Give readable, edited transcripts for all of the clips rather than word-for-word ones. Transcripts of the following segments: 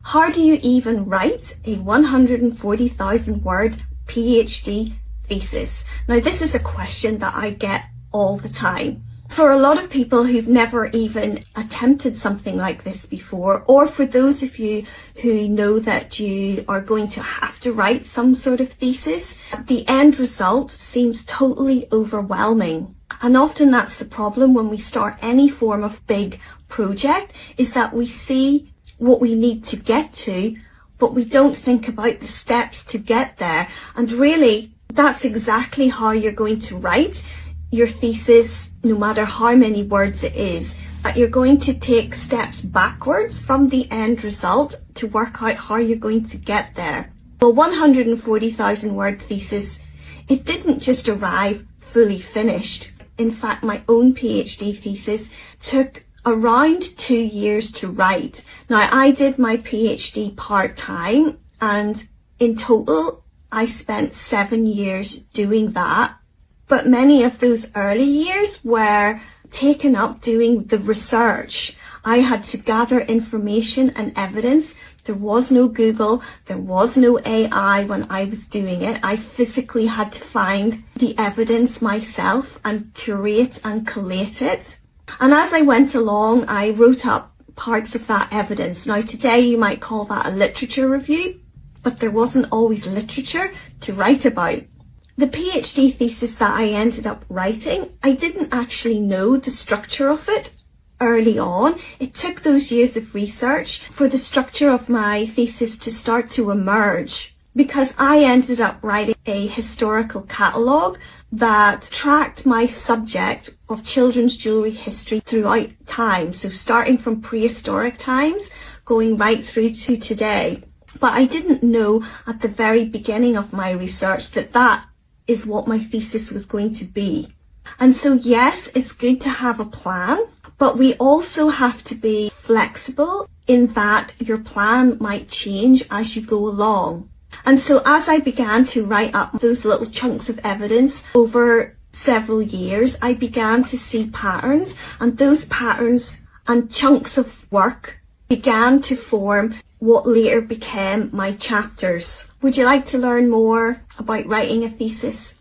How do you even write a 140,000 word PhD thesis? Now, this is a question that I get all the time. For a lot of people who've never even attempted something like this before, or for those of you who know that you are going to have to write some sort of thesis, the end result seems totally overwhelming. And often that's the problem when we start any form of big project, is that we see what we need to get to, but we don't think about the steps to get there. And really, that's exactly how you're going to write your thesis, no matter how many words it is. That you're going to take steps backwards from the end result to work out how you're going to get there. A 140,000 word thesis, it didn't just arrive fully finished. In fact, my own PhD thesis took around 2 years to write. Now, I did my PhD part-time, and in total, I spent 7 years doing that. But many of those early years were taken up doing the research. I had to gather information and evidence. There was no Google, there was no AI when I was doing it. I physically had to find the evidence myself and curate and collate it. And as I went along, I wrote up parts of that evidence. Now, today you might call that a literature review, but there wasn't always literature to write about. The PhD thesis that I ended up writing, I didn't actually know the structure of it early on. It took those years of research for the structure of my thesis to start to emerge, because I ended up writing a historical catalogue that tracked my subject of children's jewellery history throughout time. So starting from prehistoric times, going right through to today. But I didn't know at the very beginning of my research that that is what my thesis was going to be. And so yes, it's good to have a plan, but we also have to be flexible in that your plan might change as you go along. And so as I began to write up those little chunks of evidence over several years, I began to see patterns, and those patterns and chunks of work began to form what later became my chapters. Would you like to learn more about writing a thesis?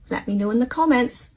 Let me know in the comments.